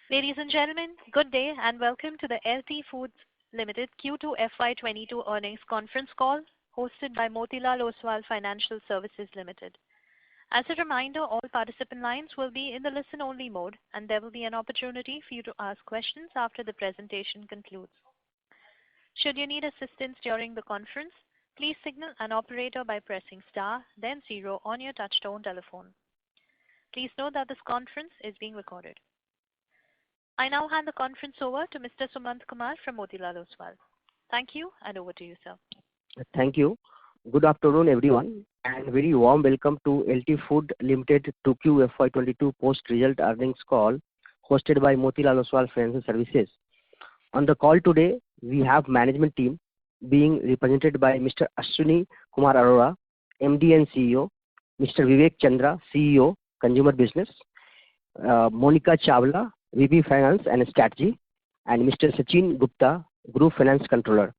Ladies and gentlemen, good day and welcome to the LT Foods Limited Q2 FY22 earnings conference call hosted by Motilal Oswal Financial Services Limited. As a reminder, all participant lines will be in the listen-only mode, and there will be an opportunity for you to ask questions after the presentation concludes. Should you need assistance during the conference, please signal an operator by pressing star, then 0 on your touchtone telephone. Please note that this conference is being recorded. I now hand the conference over to Mr. Sumant Kumar from Motilal Oswal. Thank you, and over to you, sir. Thank you. Good afternoon, everyone, and very warm welcome to LT Food Limited 2Q FY22 post-result earnings call hosted by Motilal Oswal Financial Services. On the call today, we have management team being represented by Mr. Ashwini Kumar Arora, MD and CEO, Mr. Vivek Chandra, CEO, Consumer Business, Monica Chawla, VP Finance and Strategy, and Mr. Sachin Gupta, Group Finance Controller.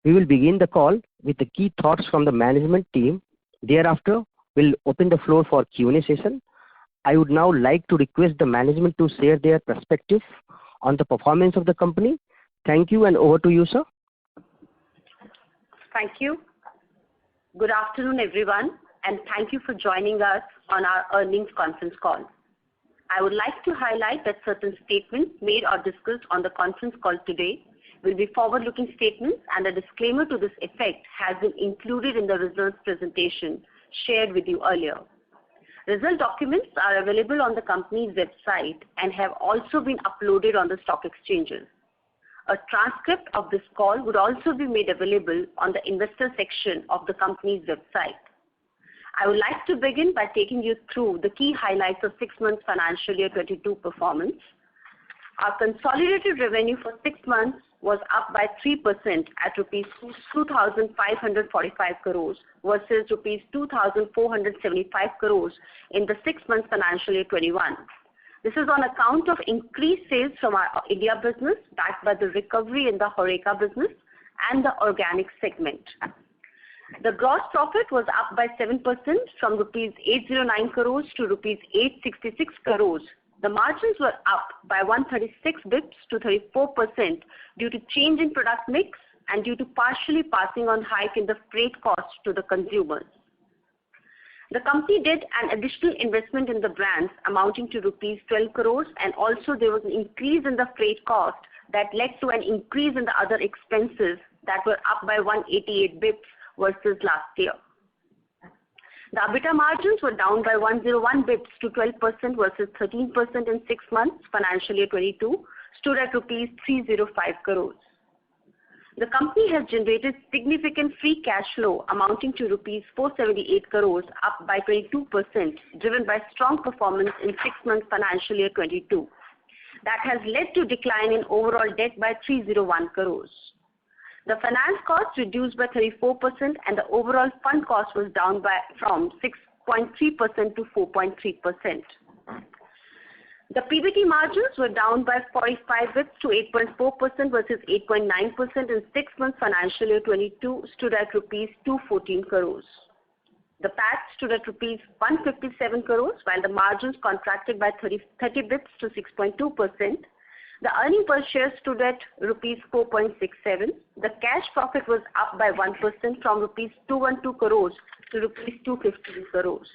We will begin the call with the key thoughts from the management team. Thereafter, we'll open the floor for Q&A session. I would now like to request the management to share their perspective on the performance of the company. Thank you, and over to you, sir. Thank you. Good afternoon, everyone, and thank you for joining us on our earnings conference call. I would like to highlight that certain statements made or discussed on the conference call today will be forward-looking statements, and a disclaimer to this effect has been included in the results presentation shared with you earlier. Result documents are available on the company's website and have also been uploaded on the stock exchanges. A transcript of this call would also be made available on the investor section of the company's website. I would like to begin by taking you through the key highlights of 6 months financial year 22 performance. Our consolidated revenue for 6 months was up by 3% at rupees 2,545 crores versus rupees 2,475 crores in the 6 months financial year 21. This is on account of increased sales from our India business backed by the recovery in the HoReCa business and the organic segment. The gross profit was up by 7% from rupees 809 crores to rupees 866 crores. The margins were up by 136 bips to 34% due to change in product mix and due to partially passing on hike in the freight costs to the consumers. The company did an additional investment in the brands amounting to rupees 12 crores, and also there was an increase in the freight cost that led to an increase in the other expenses that were up by 188 bips versus last year. The EBITDA margins were down by 101 bips to 12% versus 13% in 6 months financial year 22, stood at rupees 305 crores. The company has generated significant free cash flow amounting to rupees 478 crores, up by 22%, driven by strong performance in 6 months financial year 22. That has led to decline in overall debt by 301 crores. The finance cost reduced by 34%, and the overall fund cost was down from 6.3% to 4.3%. The PBT margins were down by 45 bps to 8.4% versus 8.9% in 6 months financial year 22, stood at rupees 214 crores. The PAT stood at rupees 157 crores, while the margins contracted by 30 bps to 6.2%. The earning per share stood at rupees 4.67. The cash profit was up by 1% from rupees 212 crores to rupees 250 crores.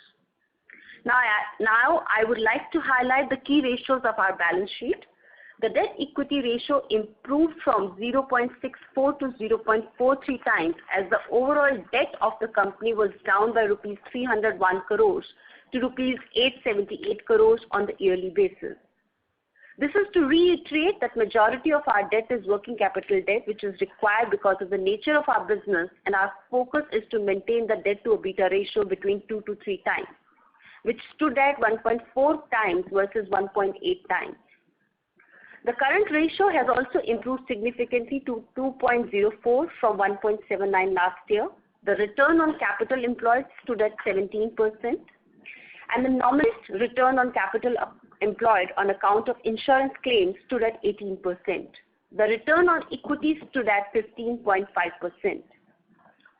Now I would like to highlight the key ratios of our balance sheet. The debt equity ratio improved from 0.64 to 0.43 times, as the overall debt of the company was down by rupees 301 crores to rupees 878 crores on the yearly basis. This is to reiterate that majority of our debt is working capital debt, which is required because of the nature of our business, and our focus is to maintain the debt to EBITDA ratio between 2 to 3 times, which stood at 1.4 times versus 1.8 times. The current ratio has also improved significantly to 2.04 from 1.79 last year. The return on capital employed stood at 17%, and the normalized return on capital employed on account of insurance claims stood at 18%. The return on equity stood at 15.5%.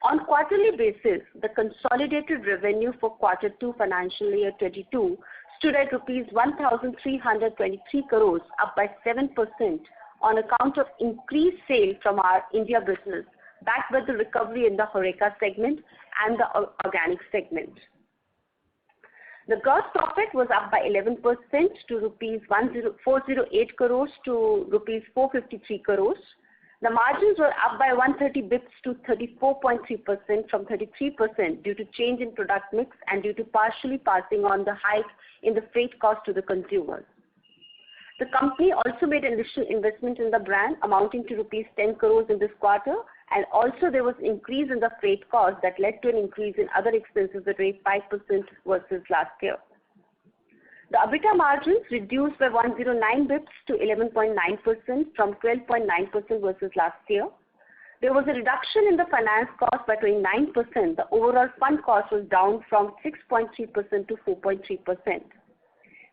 On quarterly basis, the consolidated revenue for quarter 2 financial year 22 stood at rupees 1,323 crores, up by 7% on account of increased sales from our India business, backed by the recovery in the HoReCa segment and the organic segment. The gross profit was up by 11% to rupees 408 crores to rupees 453 crores. The margins were up by 130 bps to 34.3% from 33% due to change in product mix and due to partially passing on the hike in the freight cost to the consumers. The company also made additional investment in the brand amounting to rupees 10 crores in this quarter, and also there was increase in the freight cost that led to an increase in other expenses at rate 5% versus last year. The EBITDA margins reduced by 109 bps to 11.9% from 12.9% versus last year. There was a reduction in the finance cost by 29%. The overall fund cost was down from 6.3% to 4.3%.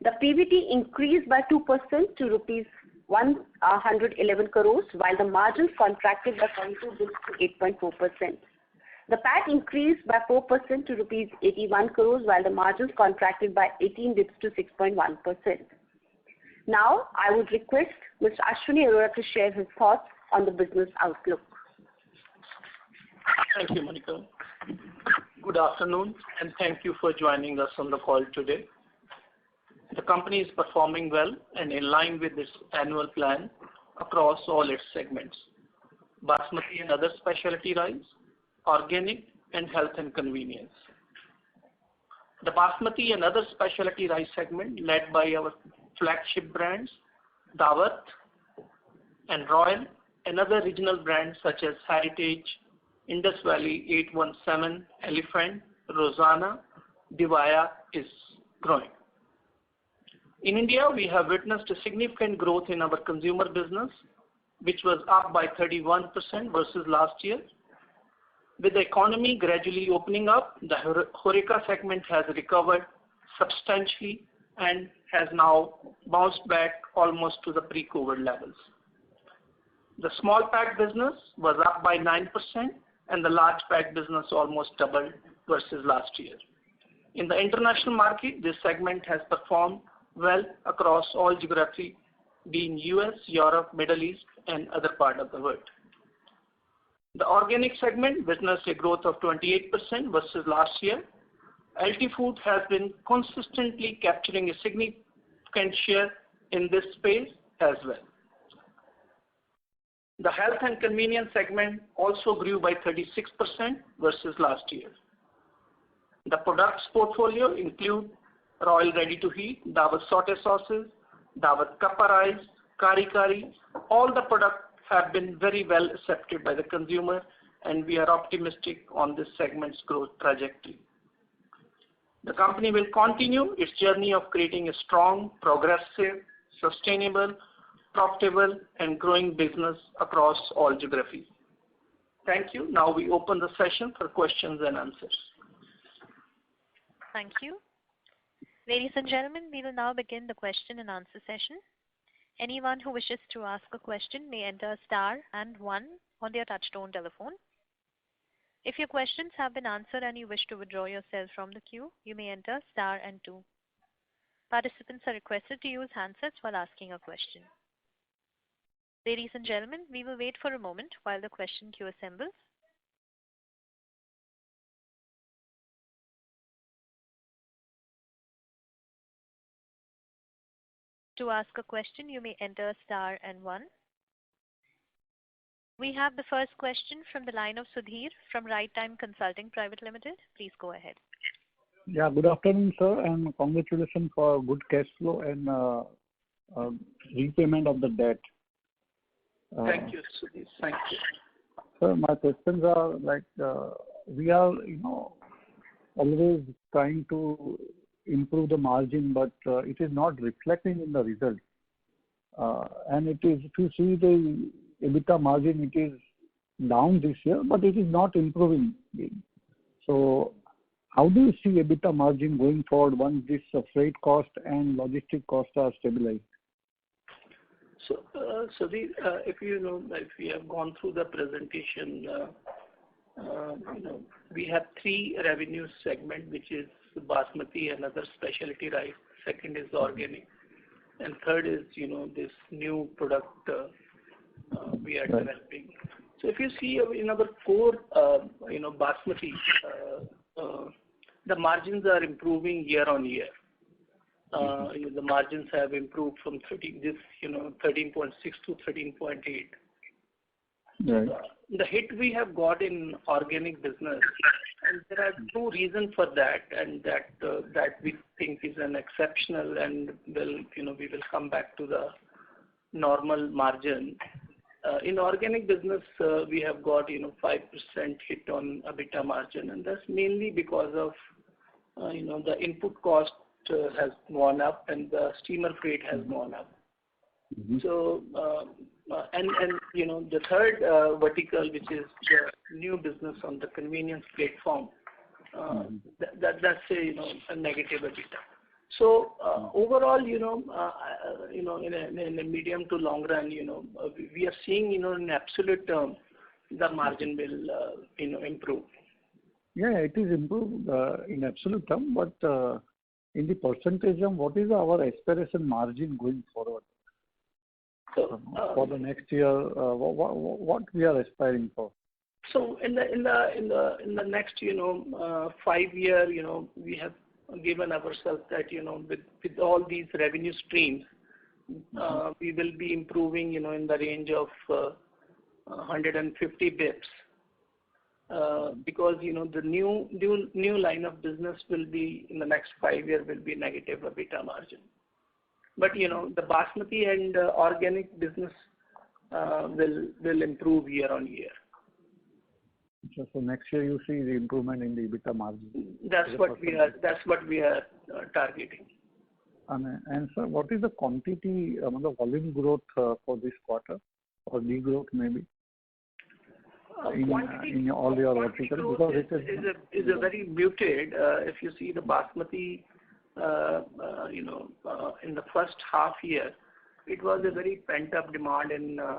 The PBT increased by 2% to rupees 111 crores, while the margins contracted by 42 bps to 8.4%. The PAT increased by 4% to rupees 81 crores, while the margins contracted by 18 bps to 6.1%. Now, I would request Mr. Ashwini Arora to share his thoughts on the business outlook. Thank you, Monica. Good afternoon, and thank you for joining us on the call today. The company is performing well and in line with its annual plan across all its segments: Basmati and other specialty rice, organic, and health and convenience. The Basmati and other specialty rice segment, led by our flagship brands Daawat and Royal, and other regional brands such as Heritage, Indus Valley 817, Elephant, Rosana, Divaya, is growing. In India, we have witnessed a significant growth in our consumer business, which was up by 31% versus last year. With the economy gradually opening up, the HoReCa segment has recovered substantially and has now bounced back almost to the pre-COVID levels. The small pack business was up by 9% and the large pack business almost doubled versus last year. In the international market, this segment has performed well across all geography, being US, Europe, Middle East, and other part of the world. The organic segment witnessed a growth of 28% versus last year. LT Food has been consistently capturing a significant share in this space as well. The health and convenience segment also grew by 36% versus last year. The products portfolio include Royal Ready to Heat, Daawat Sauté Sauces, Daawat Kappa Rice, Kari Kari. All the products have been very well accepted by the consumer, and we are optimistic on this segment's growth trajectory. The company will continue its journey of creating a strong, progressive, sustainable, profitable, and growing business across all geographies. Thank you. Now we open the session for questions and answers. Thank you. Ladies and gentlemen, we will now begin the question and answer session. Anyone who wishes to ask a question may enter star and 1 on their touchtone telephone. If your questions have been answered and you wish to withdraw yourself from the queue, you may enter star and 2. Participants are requested to use handsets while asking a question. Ladies and gentlemen, we will wait for a moment while the question queue assembles. To ask a question, you may enter star and 1. We have the first question from the line of Sudhir from Right Time Consulting Private Limited. Please go ahead. Yeah, good afternoon, sir, and congratulations for good cash flow and repayment of the debt. Thank you, Sudhir. Thank you. Sir, my questions are we are, always trying to improve the margin, but it is not reflecting in the result. And it is, if you see the EBITDA margin, it is down this year, but it is not improving. So how do you see EBITDA margin going forward once this freight cost and logistic costs are stabilized? So, Sudhir, if we have gone through the presentation, we have 3 revenue segment, which is Basmati and other specialty rice, second is organic, and third is, this new product we are developing. So if you see in our core, basmati, the margins are improving year on year. The margins have improved from 13.6 to 13.8. Right. The hit we have got in organic business, and there are two reasons for that, and that we think is an exceptional, and we will come back to the normal margin. In organic business, we have got 5% hit on EBITDA margin, and that's mainly because of the input cost has gone up and the steamer freight has gone up. Mm-hmm. So the third vertical, which is the new business on the convenience platform, that's a negative EBITDA. So overall, in a medium to long run, we are seeing, in absolute term, the margin will improve. Yeah, it is improved in absolute term, but in the percentage term, what is our aspiration margin going forward? So for the next year, what we are aspiring for? So in the next 5 year, we have given ourselves that with all these revenue streams, we will be improving in the range of 150 bips. Because the new line of business will be in the next 5 year will be negative EBITDA margin. But the basmati and organic business will improve year on year. So next year you see the improvement in the EBITDA margin. That's what we are targeting. And sir, what is the quantity, the volume growth for this quarter, or degrowth maybe? In all your verticals, because it is a very muted. If you see the basmati, in the first half year, it was a very pent up demand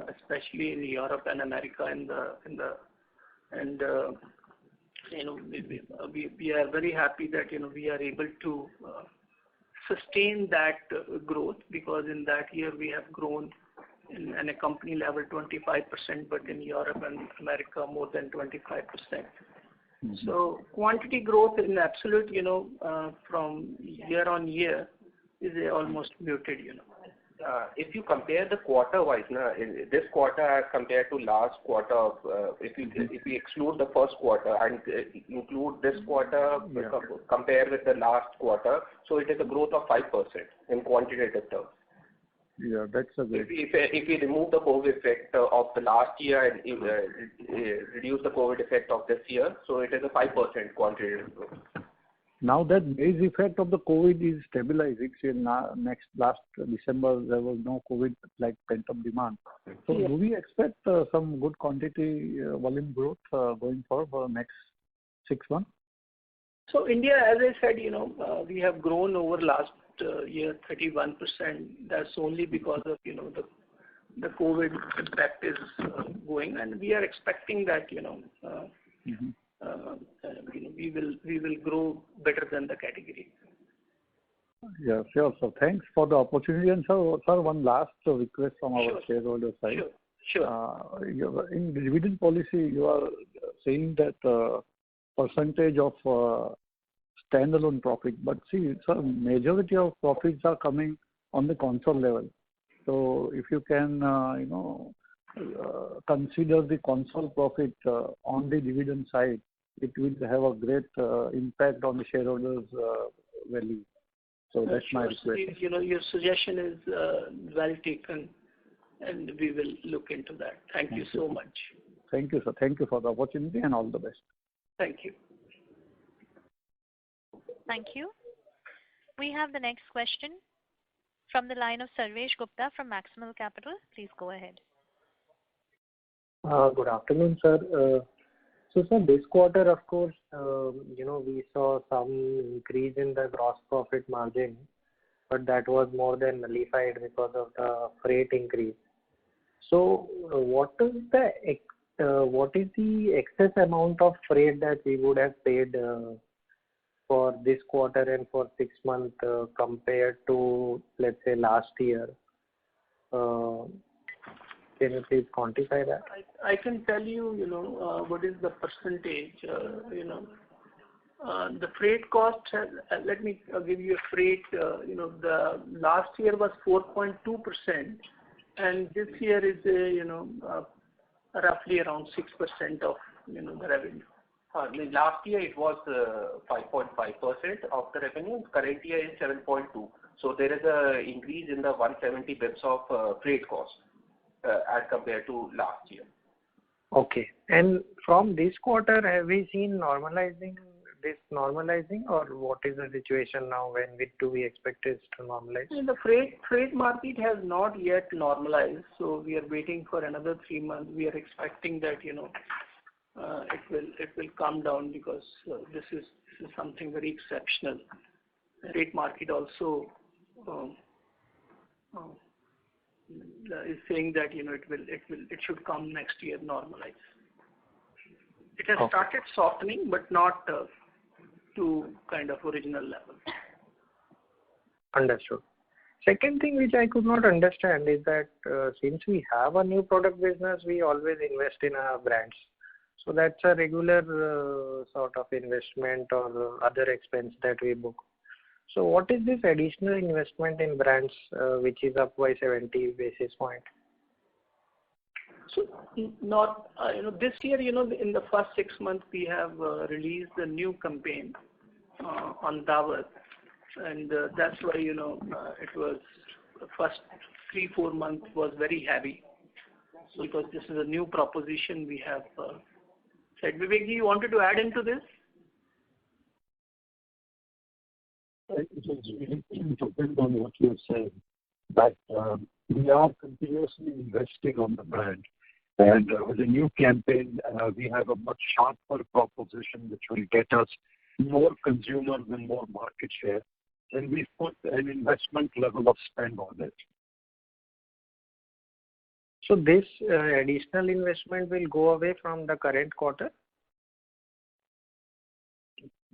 especially in Europe and America, we are very happy that we are able to sustain that growth, because in that year we have grown in a company level 25%, but in Europe and America more than 25%. Mm-hmm. So quantity growth in absolute, from year on year is almost muted. If you compare the quarter-wise, this quarter as compared to last quarter, if we exclude the first quarter and include this quarter, compare with the last quarter, so it is a growth of 5% in quantitative terms. Yeah, that's a good. If we remove the COVID effect of the last year and reduce the COVID effect of this year, so it is a 5% quantitative growth. Now that base effect of the COVID is stabilizing, last December there was no COVID like pent up demand. So do we expect some good quantity volume growth going forward for the next 6 months? So India, as I said, we have grown over last year 31%. That's only because of the COVID impact is going, and we are expecting that we will grow better than the category. Yeah, sure. So thanks for the opportunity. And sir, one last request from our shareholder side. Sure. In dividend policy, you are saying that percentage of standalone profit. But see, sir, majority of profits are coming on the console level. So if you can, consider the console profit on the dividend side, it will have a great impact on the shareholders' value. So that's my request. Your suggestion is well taken, and we will look into that. Thank you so much. Thank you, sir. Thank you for the opportunity, and all the best. Thank you. Thank you. We have the next question from the line of Sarvesh Gupta from Maximal Capital. Please go ahead. Good afternoon, sir. So, sir, this quarter, of course, we saw some increase in the gross profit margin, but that was more than nullified because of the freight increase. So, what is the excess amount of freight that we would have paid for this quarter and for 6 months compared to, let's say, last year? Can you please quantify that? I can tell you, what is the percentage. The freight cost has, let me give you a freight, the last year was 4.2%, and this year is, roughly around 6% of, the revenue. Last year it was 5.5% of the revenue. Current year is 7.2. So there is a increase in the 170 bits of freight cost as compared to last year. Okay. And from this quarter, have we seen normalizing, or what is the situation now? When do we expect it to normalize? The freight market has not yet normalized, so we are waiting for another 3 months. We are expecting that, it will come down because this is something very exceptional. The freight market also is saying that it should come next year normalize. It has started softening, but not to kind of original level. Understood. Second thing which I could not understand is that since we have a new product business, we always invest in our brands. So that's a regular sort of investment or other expense that we book. So what is this additional investment in brands which is up by 70 basis points? So not, this year, in the first 6 months, we have released a new campaign on Daawat, and that's why, it was the first 3-4 months was very heavy because this is a new proposition we have said. Vivek, you wanted to add into this? It is really to build on what you have said, that we are continuously investing on the brand. And with the new campaign, we have a much sharper proposition which will get us more consumers and more market share. And we put an investment level of spend on it. So this additional investment will go away from the current quarter?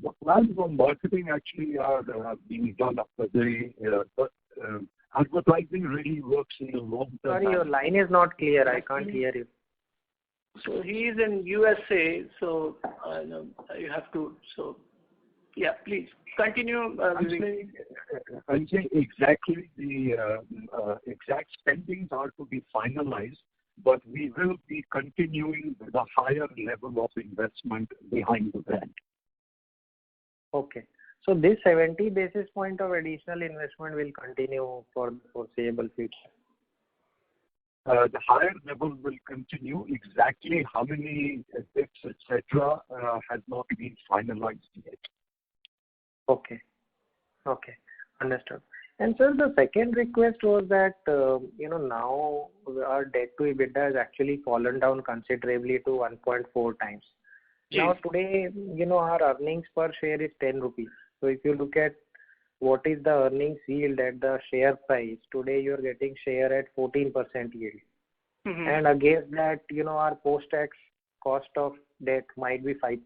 The plans on marketing actually are being done after advertising really works in the long term. Sorry, your line is not clear. I can't hear you. So he is in USA, so you have to. So yeah, please continue. I'm saying exactly the exact spendings are to be finalized, but we will be continuing with a higher level of investment behind the brand. Okay. So this 70 basis point of additional investment will continue for the foreseeable future? The higher level will continue. Exactly how many bits, etc., has not been finalized yet. Okay. Okay. Understood. And sir, the second request was that, now our debt to EBITDA has actually fallen down considerably to 1.4 times. Now today, our earnings per share is 10 rupees. So if you look at what is the earnings yield at the share price, today you're getting share at 14% yield. Mm-hmm. And against that, our post-tax cost of debt might be 5%.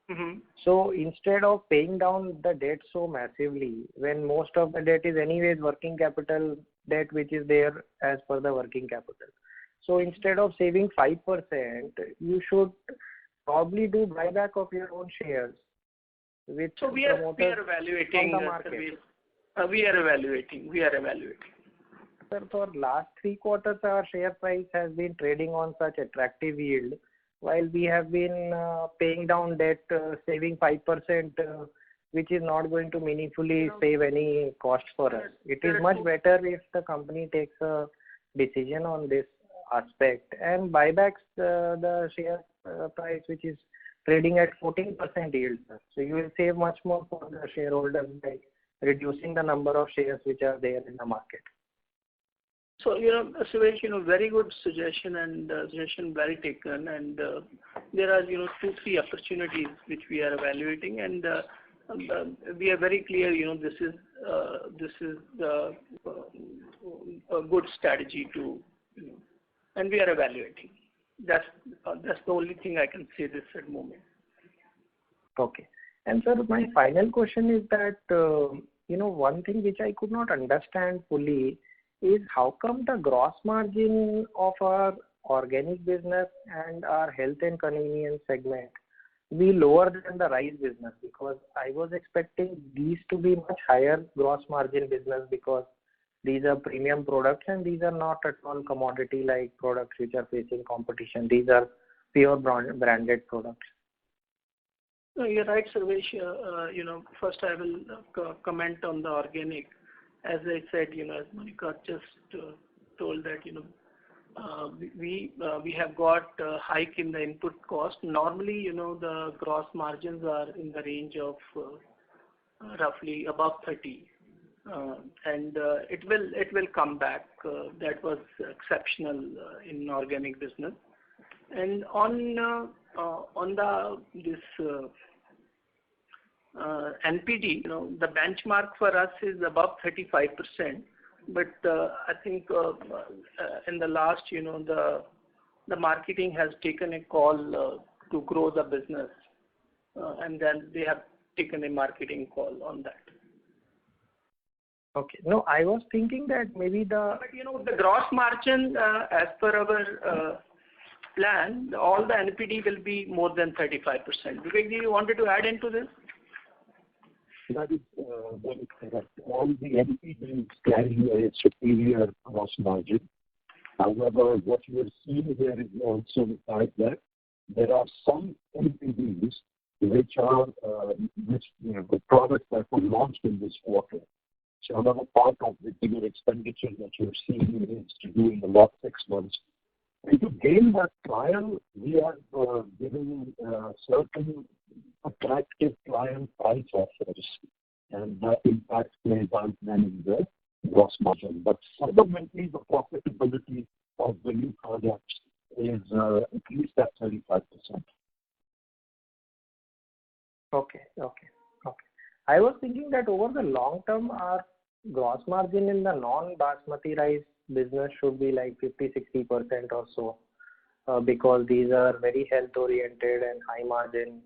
Mm-hmm. So instead of paying down the debt so massively, when most of the debt is anyways working capital debt, which is there as per the working capital. So instead of saving 5%, you should probably do buyback of your own shares. So we are evaluating the market. We are evaluating. Sir, for last 3 quarters, our share price has been trading on such attractive yield, while we have been paying down debt, saving 5%, which is not going to meaningfully save any cost for us. It is much better if the company takes a decision on this aspect and buybacks the share price, which is trading at 14% yield. So you will save much more for the shareholders by reducing the number of shares which are there in the market. So, Suresh, very good suggestion and suggestion well taken. And there are, 2-3 opportunities which we are evaluating, and we are very clear, this is a good strategy to, and we are evaluating. That's the only thing I can say this at the moment. Okay. And sir, my final question is that, one thing which I could not understand fully is how come the gross margin of our organic business and our health and convenience segment be lower than the rice business, because I was expecting these to be much higher gross margin business, because these are premium products and these are not at all commodity like products which are facing competition. These are pure branded products. No, you're right, Sarvesh. First I will comment on the organic. As I said, as Monica just told that, we have got a hike in the input cost. Normally, the gross margins are in the range of roughly above 30, and it will come back. That was exceptional in organic business. And on this NPD, the benchmark for us is above 35%. But I think in the last, the marketing has taken a call to grow the business, and then they have taken a marketing call on that. Okay. No, I was thinking that maybe But the gross margin, as per our plan, all the NPD will be more than 35%. Vivek, you wanted to add into this? That is very correct. All the NPDs carry a superior gross margin. However, what you are seeing here is also the fact that there are some NPDs which are the products that were launched in this quarter. So another part of the bigger expenditure that you're seeing is to do in the last 6 months. And to gain that trial, we are giving certain attractive trial price offers, and that impact plays out then in the gross margin. But fundamentally, the profitability of the new products is at least at 35%. Okay. I was thinking that over the long term, our gross margin in the non-basmati rice business should be like 50-60% or so, because these are very health oriented and high margin,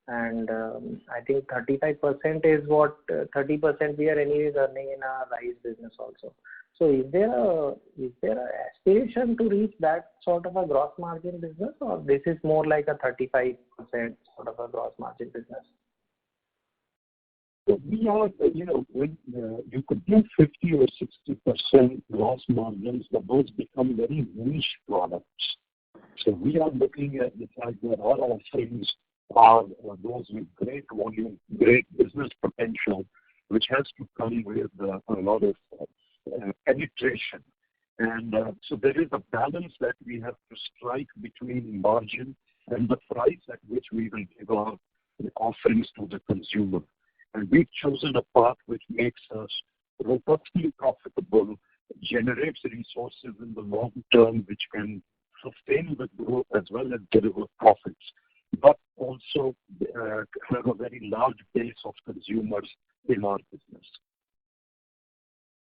and I think 35% is what 30% we are anyways earning in our rice business also. So is there a aspiration to reach that sort of a gross margin business, or this is more like a 35% sort of a gross margin business? So we are, when you could do 50 or 60% gross margins, but those become very niche products. So we are looking at the fact that our offerings are those with great volume, great business potential, which has to come with a lot of penetration. And so there is a balance that we have to strike between margin and the price at which we will give our offerings to the consumer. And we've chosen a path which makes us robustly profitable, generates resources in the long term, which can sustain the growth as well as deliver profits, but also have a very large base of consumers in our business.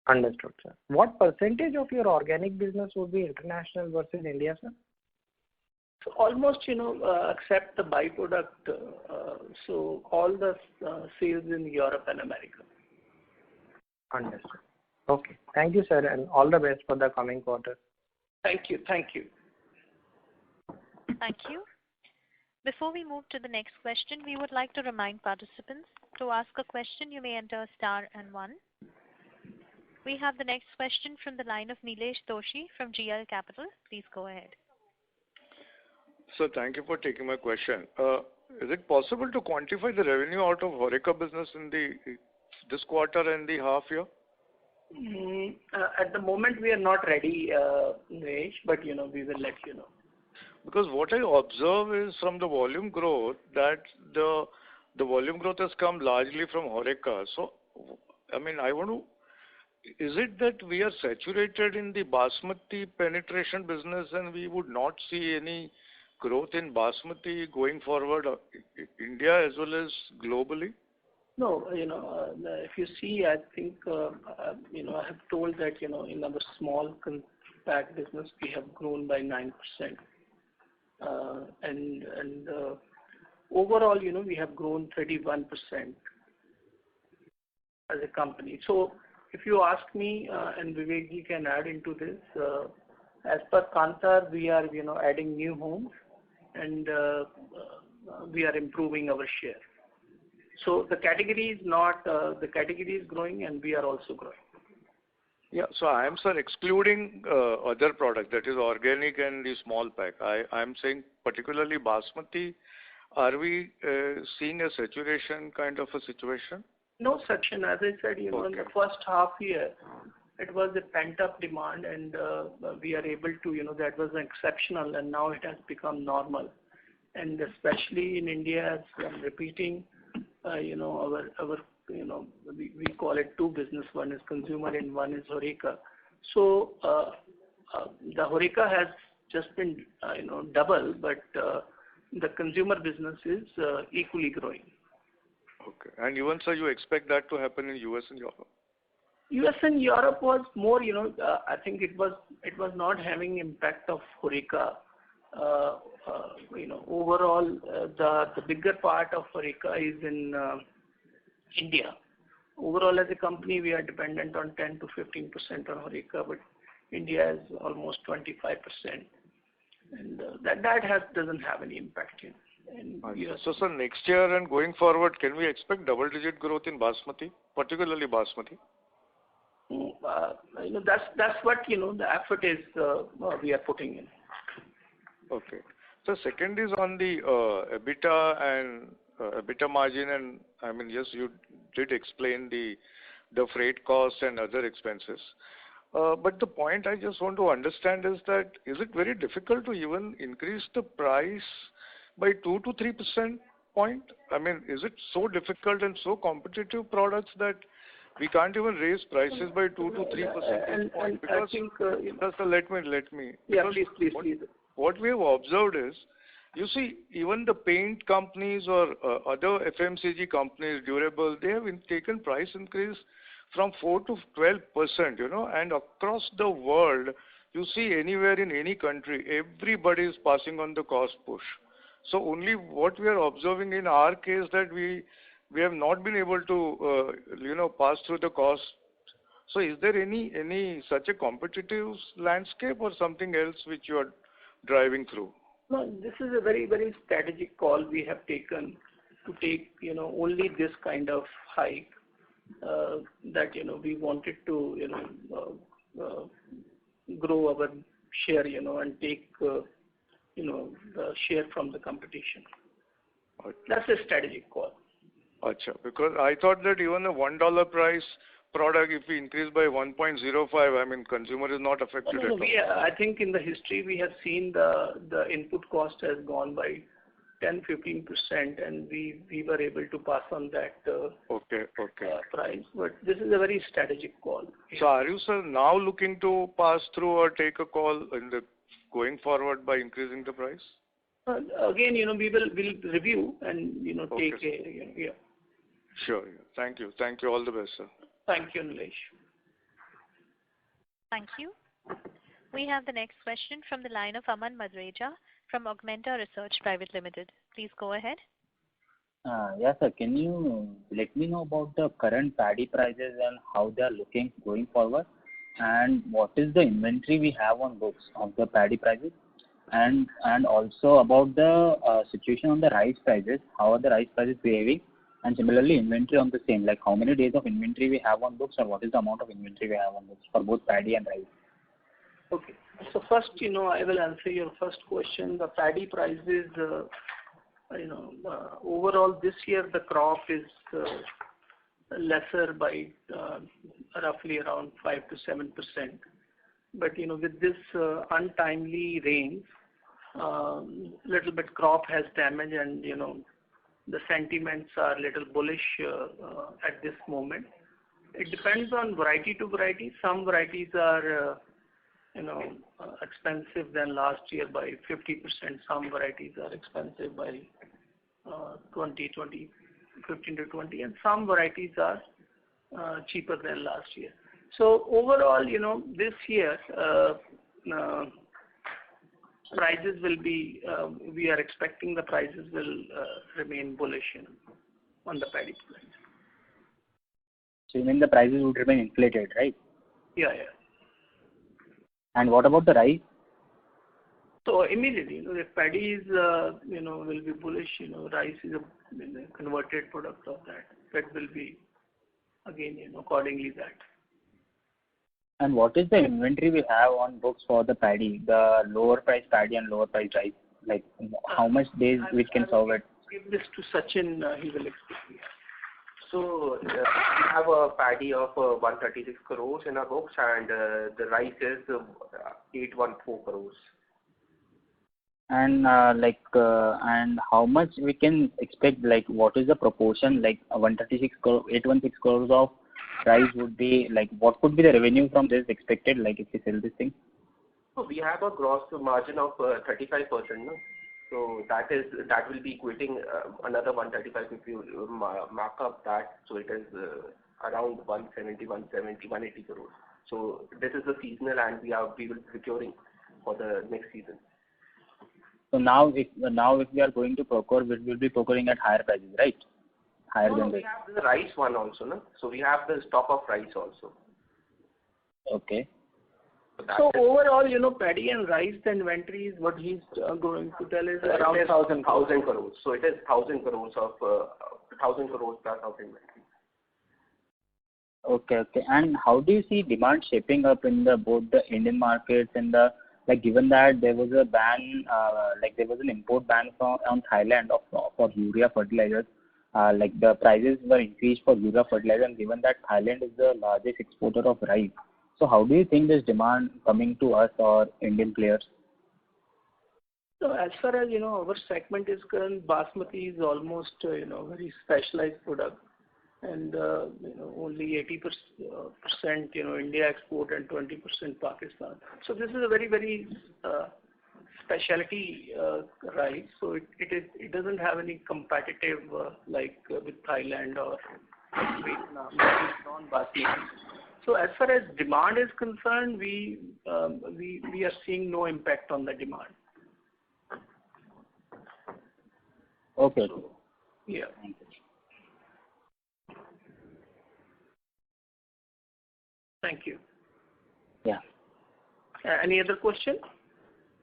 Understood, sir. What percentage of your organic business would be international versus India, sir? So almost, except the byproduct, so all the sales in Europe and America. Understood. Okay. Thank you, sir, and all the best for the coming quarter. Thank you. Thank you. Before we move to the next question, we would like to remind participants to ask a question, you may enter star and 1. We have the next question from the line of Nilesh Doshi from GL Capital. Please go ahead. Sir, thank you for taking my question. Is it possible to quantify the revenue out of HoReCa business in this quarter and the half year? At the moment, we are not ready, Nilesh, but we will let you know. Because what I observe is from the volume growth that the volume growth has come largely from HoReCa. So, is it that we are saturated in the basmati penetration business and we would not see any growth in basmati going forward, India as well as globally? No, if you see, I think, I have told that, in our small compact business, we have grown by 9%. overall, we have grown 31% as a company. So if you ask me, and Vivek can add into this, as per Kantar, we are, adding new homes and we are improving our share. So the category is not, the category is growing and we are also growing. Yeah, so I am, sir, excluding other products, that is organic and the small pack. I am saying particularly Basmati. Are we seeing a saturation kind of a situation? No section. As I said, in the first half year, it was a pent-up demand and we are able to, that was exceptional and now it has become normal. And especially in India, as I'm repeating, our we call it two business. One is consumer and one is HoReCa. So the HoReCa has just been, double, but the consumer business is equally growing. Okay. And even, sir, you expect that to happen in US and Europe? US and Europe was more, I think it was not having impact of HoReCa. Overall, the bigger part of HoReCa is in India. Overall, as a company, we are dependent on 10 to 15% on HoReCa, but India is almost 25%, and that doesn't have any impact in US. So, sir, next year and going forward, can we expect double-digit growth in Basmati, particularly Basmati? That's what the effort is we are putting in. Okay. So second is on the EBITDA and EBITDA margin, and I mean, yes, you did explain the freight costs and other expenses. But the point I just want to understand is that is it very difficult to even increase the price by 2 to 3% point? I mean, is it so difficult and so competitive products that we can't even raise prices by 2 to 3% point? Because I think, let me. Yeah, please. What we have observed is, you see, even the paint companies or other FMCG companies, durable, they have taken price increase from 4 to 12%, and across the world, you see anywhere in any country, everybody is passing on the cost push. So only what we are observing in our case that we have not been able to, pass through the cost. So is there any such a competitive landscape or something else which you are driving through? No, this is a very, very strategic call we have taken to take, only this kind of hike that, we wanted to, grow our share, and take, the share from the competition. Okay. That's a strategic call. Achha, because I thought that even a $1 price product, if we increase by 1.05, I mean, consumer is not affected at all. I think in the history we have seen the input cost has gone by 10-15%, and we were able to pass on that price. But this is a very strategic call. So are you, sir, now looking to pass through or take a call in the going forward by increasing the price? Again, we'll review and take a Sure. Yeah. Thank you. All the best, sir. Thank you, Nilesh. Thank you. We have the next question from the line of Aman Madreja from Augmenta Research Private Limited. Please go ahead. Yes, sir. Can you let me know about the current paddy prices and how they are looking going forward? And what is the inventory we have on books of the paddy prices? And also about the situation on the rice prices. How are the rice prices behaving? And similarly, inventory on the same, like how many days of inventory we have on books, or what is the amount of inventory we have on books for both paddy and rice? Okay. So first, I will answer your first question. The paddy prices, overall this year the crop is lesser by roughly around 5 to 7%. But with this untimely rains, little bit crop has damage, and the sentiments are little bullish at this moment. It depends on variety to variety. Some varieties are expensive than last year by 50%. Some varieties are expensive by 15 to 20, and some varieties are cheaper than last year. So overall, this year, prices will be, we are expecting the prices will remain bullish on the paddy price. So you mean the prices would remain inflated, right? Yeah. And what about the rice? So immediately, if paddy is, will be bullish, rice is a converted product of that. That will be, again, accordingly that. And what is the inventory we have on books for the paddy, the lower price paddy and lower price rice? Like how much days we can serve it? Give this to Sachin, he will explain. So we have a paddy of 136 crores in our books, and the rice is 814 crores. And and how much we can expect? Like what is the proportion? Like 816 crores of rice would be like, what could be the revenue from this expected? Like if we sell this thing. So we have a gross margin of 35%. No? So that will be equating another 135 if you mark up that. So it is around 170, 180 crores. So this is the seasonal, and we will be procuring for the next season. So now if we are going to procure, we will be procuring at higher prices, right? Higher than this. We have the rice one also, no? So we have the stock of rice also. Okay. So overall, paddy and rice, the inventory is what he's going to tell is around 1,000 crores. So it is 1,000 crores of 1,000 crores plus of inventory. Okay. And how do you see demand shaping up in both the Indian markets and given that there was a ban, there was an import ban on Thailand for urea fertilizers, the prices were increased for urea fertilizer, and given that Thailand is the largest exporter of rice, so how do you think this demand coming to us or Indian players? So as far as our segment is concerned, basmati is almost very specialized product, and only 80% India export and 20% Pakistan. So this is a very very specialty rice. So it doesn't have any competitive with Thailand or Vietnam. It's non-basmati. So as far as demand is concerned, we are seeing no impact on the demand. Okay. So, yeah. Thank you. Thank you. Yeah. Any other question?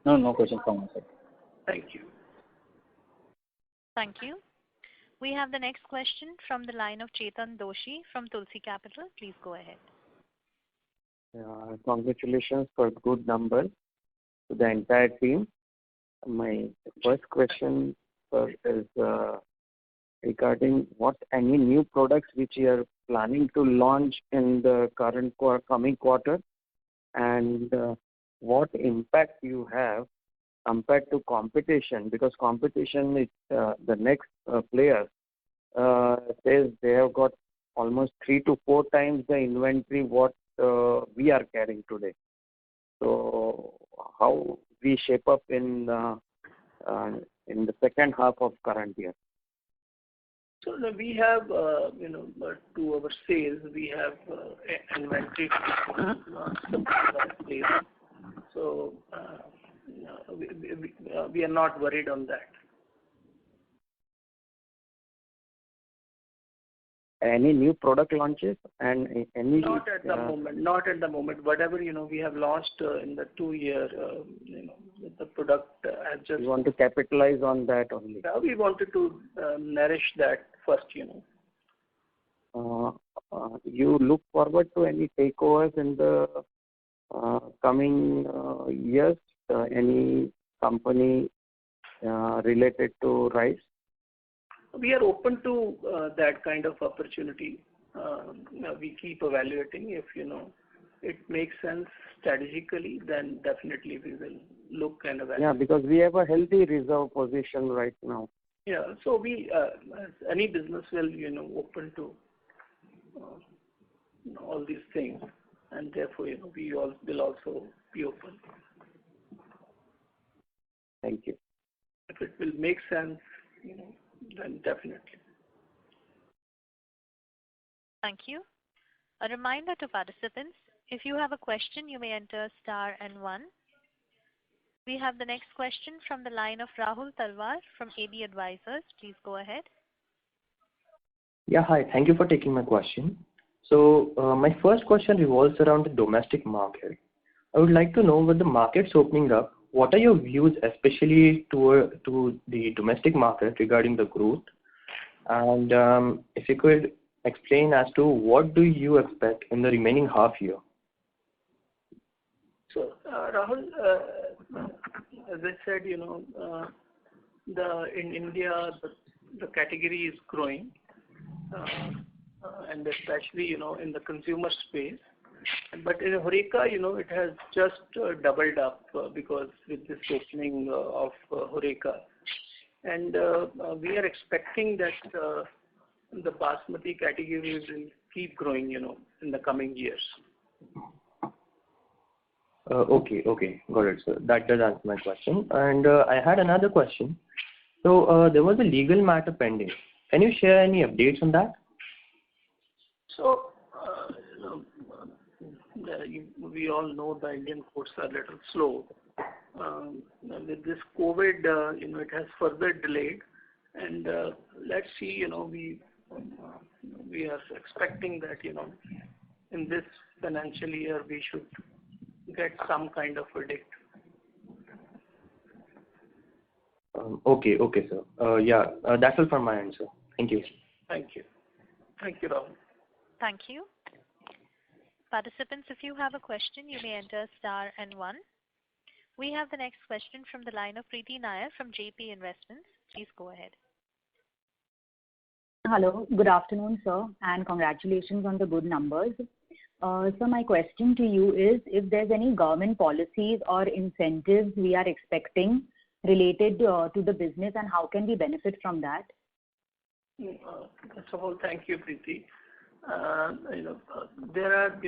No question from my side. Thank you. Thank you. We have the next question from the line of Chetan Doshi from Tulsi Capital. Please go ahead. Congratulations for good numbers to the entire team. My first question, sir, is regarding any new products which you are planning to launch in the coming quarter, and what impact you have compared to competition, because competition is the next player says they have got almost 3 to 4 times the inventory what we are carrying today. So how we shape up in the second half of current year? So we have, to our sales, we have inventory place. So we are not worried on that. Any new product launches and any? Not at the moment. Not at the moment. Whatever we have launched in the 2 year, the product has just. You want to capitalize on that only? We wanted to nourish that first. You look forward to any takeovers in the coming years? Any company related to rice? We are open to that kind of opportunity. We keep evaluating. If it makes sense strategically, then definitely we will look and evaluate. Yeah, because we have a healthy reserve position right now. Yeah, so we any business will open to all these things, and therefore we all will also be open. Thank you. If it will make sense, then definitely. Thank you. A reminder to participants, if you have a question, you may enter star and 1. We have the next question from the line of Rahul Talwar from AB Advisors. Please go ahead. Yeah, hi. Thank you for taking my question. So, my first question revolves around the domestic market. I would like to know, with the markets opening up, what are your views, especially to the domestic market regarding the growth? And if you could explain as to what do you expect in the remaining half year? So, Rahul, as I said, in India, the category is growing, and especially, in the consumer space. But in HoReCa, it has just doubled up because with this opening of HoReCa. And we are expecting that the Basmati category will keep growing, in the coming years. Okay, got it, sir. That does answer my question. And I had another question. So there was a legal matter pending. Can you share any updates on that? So, we all know the Indian courts are a little slow. With this COVID, it has further delayed. And let's see, we are expecting that, in this financial year, we should get some kind of verdict. Okay, sir. Yeah, that's all from my end, sir. Thank you. Thank you. Thank you, Rahul. Thank you. Participants, if you have a question, you may enter star and 1. We have the next question from the line of Preeti Nair from JP Investments. Please go ahead. Hello, good afternoon, sir, and congratulations on the good numbers. So my question to you is, if there's any government policies or incentives we are expecting related to the business, and how can we benefit from that? First of all, thank you, Preeti. There are,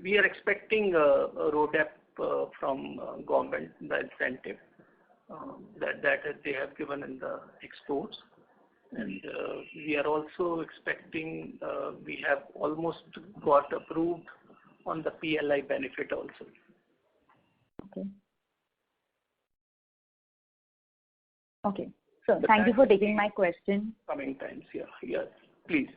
we are expecting a RoDTEP from government, the incentive that they have given in the exports. And we are also expecting, we have almost got approved on the PLI benefit also. Okay. So thank you for taking my question. Coming times, yeah, please.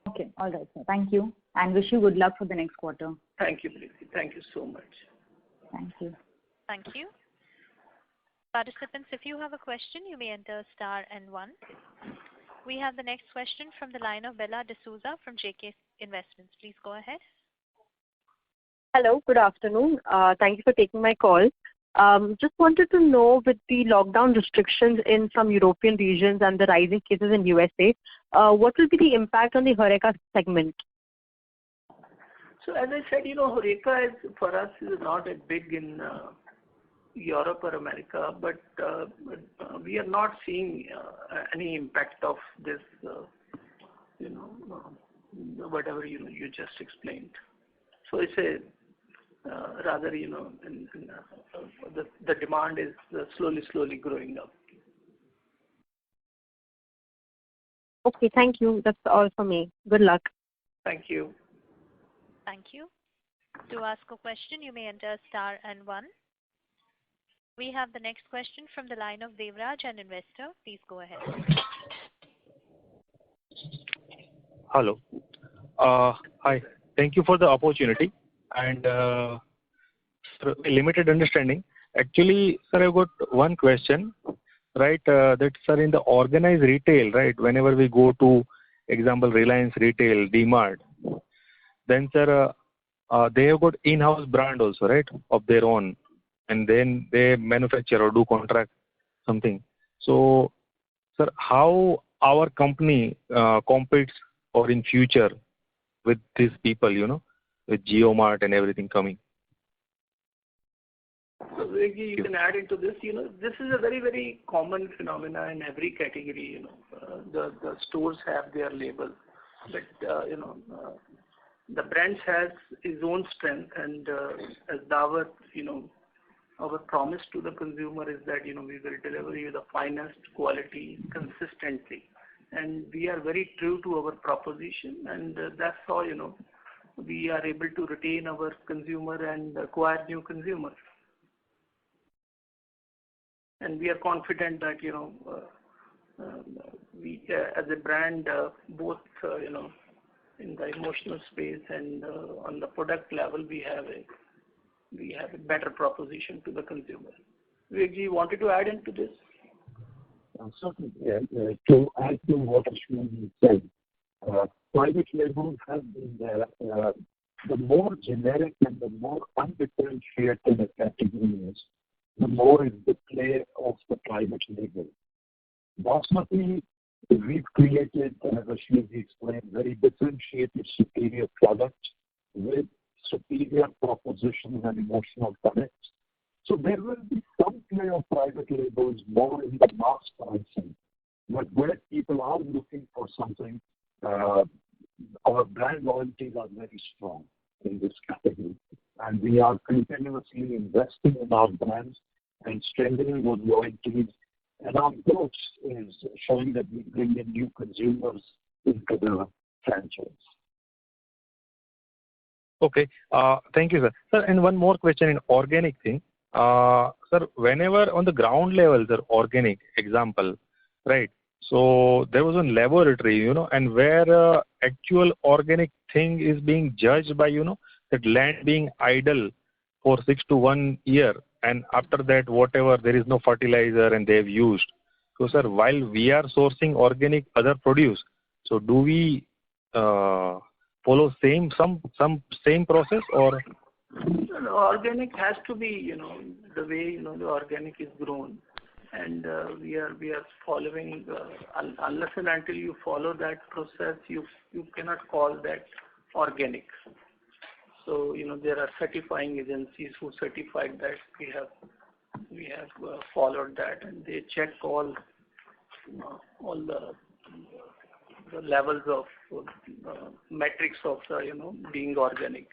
Okay, all right, sir. Thank you, and wish you good luck for the next quarter. Thank you, Preeti. Thank you so much. Thank you. Thank you. Participants, if you have a question, you may enter star and 1. We have the next question from the line of Bella D'Souza from JK Investments. Please go ahead. Hello, good afternoon. Thank you for taking my call. Just wanted to know, with the lockdown restrictions in some European regions and the rising cases in USA, what will be the impact on the HoReCa segment? So as I said, HoReCa is, for us, is not as big in Europe or America, but we are not seeing any impact of this, whatever you just explained. So it's a rather, the demand is slowly growing up. Okay, thank you. That's all for me. Good luck. Thank you. Thank you. To ask a question, you may enter star and 1. We have the next question from the line of Devraj, an investor. Please go ahead. Hello. Hi. Thank you for the opportunity. And limited understanding. Actually, sir, I've got one question, right? That, sir, in the organized retail, right, whenever we go to, example, Reliance Retail, DMart, then, sir, they have got in-house brand also, right, of their own. And then they manufacture or do contract something. So, sir, how our company competes or in future with these people, with JioMart and everything coming? So, Vivek, you can add into this. This is a very, very common phenomena in every category. The stores have their label, but the brand has its own strength, and as Daawat, our promise to the consumer is that we will deliver you the finest quality consistently, and we are very true to our proposition, and that's how we are able to retain our consumer and acquire new consumers. and we are confident that we as a brand both in the emotional space and on the product level we have a better proposition to the consumer. Vivek, you wanted to add into this? Certainly. To add to what Ashwin said, private labels have been there. The more generic and the more undifferentiated a category is, the more is the play of the private label. Basmati, we've created, as Ashwin explained, very differentiated, superior products with superior propositions and emotional connects. So there will be some play of private labels more in the mass pricing, but where people are looking for something, our brand loyalties are very strong in this category, and we are continuously investing in our brands and strengthening those loyalties. And our growth is showing that we bring in new consumers into the franchise. Okay. Thank you, sir. Sir, and one more question in organic thing. Sir, whenever on the ground level, the organic example, right? So there was a laboratory, and where actual organic thing is being judged by, that land being idle for 6 to 1 year, and after that, whatever, there is no fertilizer and they have used. So, sir, while we are sourcing organic other produce, so do we follow same process or? The organic has to be, the way the organic is grown, and we are following. Unless and until you follow that process, you cannot call that organic. So there are certifying agencies who certified that we have followed that, and they check all the levels of metrics of being organic.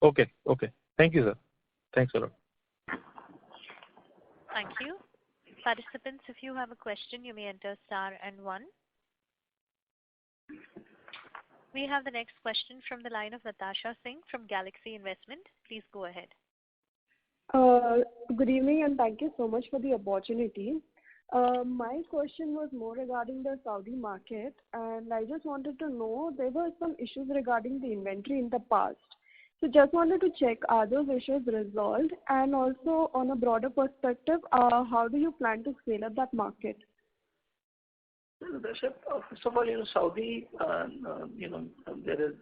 Okay. Thank you, sir. Thanks a lot. Thank you. Participants, if you have a question, you may enter star and 1. We have the next question from the line of Natasha Singh from Galaxy Investment. Please go ahead. Good evening, and thank you so much for the opportunity. My question was more regarding the Saudi market, and I just wanted to know there were some issues regarding the inventory in the past. So just wanted to check, are those issues resolved? And also on a broader perspective, how do you plan to scale up that market? First of all, Saudi, there is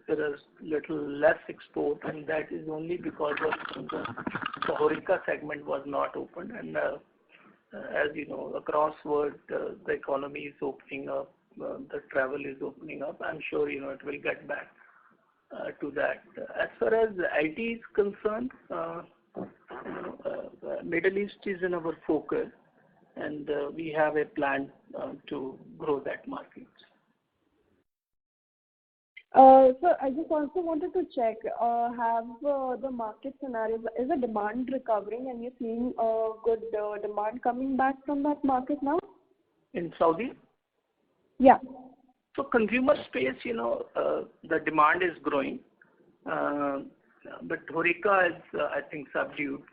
little less export, and that is only because of the HoReCa segment was not open, and as you know, across world the economy is opening up, the travel is opening up. I'm sure it will get back to that. As far as IT is concerned, Middle East is in our focus, and we have a plan to grow that market. So I just also wanted to check, have the market scenarios, is the demand recovering and you're seeing good demand coming back from that market now? In Saudi? Yeah. So consumer space, the demand is growing, but HoReCa is, I think, subdued.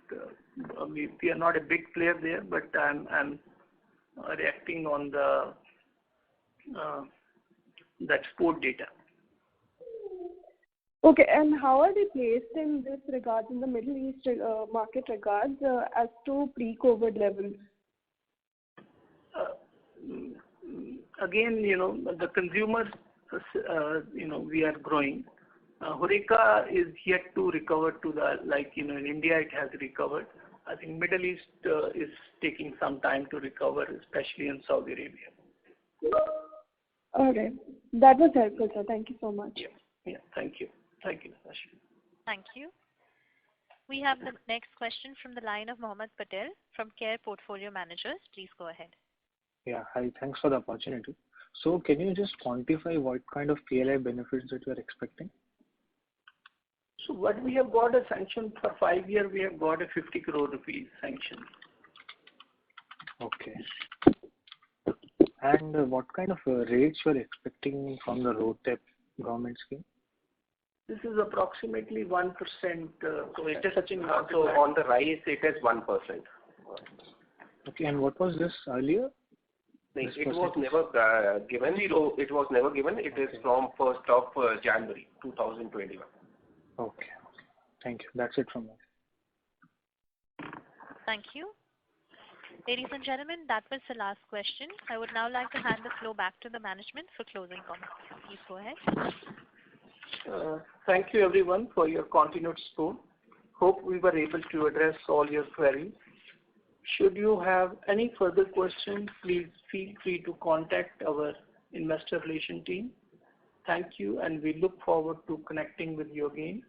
We are not a big player there, but I'm reacting on the export data. Okay, and how are they placed in this regards, in the Middle East market regards, as to pre-COVID levels? Again, the consumers, we are growing. HoReCa is yet to recover to the, in India it has recovered. I think Middle East is taking some time to recover, especially in Saudi Arabia. Okay, that was helpful, sir. Thank you so much. Yeah, thank you. Thank you, Natasha. Thank you. We have the next question from the line of Mohammed Patel from Care Portfolio Managers. Please go ahead. Yeah, hi. Thanks for the opportunity. So can you just quantify what kind of PLI benefits that you are expecting? So what we have got a sanction for 5 years, we have got a 50 crore rupees sanction. Okay. And what kind of rates you are expecting from the RoDTEP government scheme? This is approximately 1%. So it is so on the rice it is 1%. Okay, and what was this earlier? It was never given. So it was never given. It is from 1st of January 2021. Okay. Thank you. That's it from me. Thank you. Ladies and gentlemen, that was the last question. I would now like to hand the floor back to the management for closing comments. Please go ahead. Thank you everyone for your continued support. Hope we were able to address all your queries. Should you have any further questions, please feel free to contact our investor relation team. Thank you, and we look forward to connecting with you again.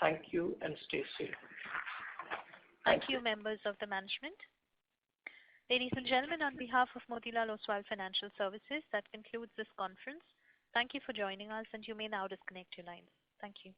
Thank you and stay safe. Thank you, members of the management. Ladies and gentlemen, on behalf of Motilal Oswal Financial Services, that concludes this conference. Thank you for joining us, and you may now disconnect your lines. Thank you.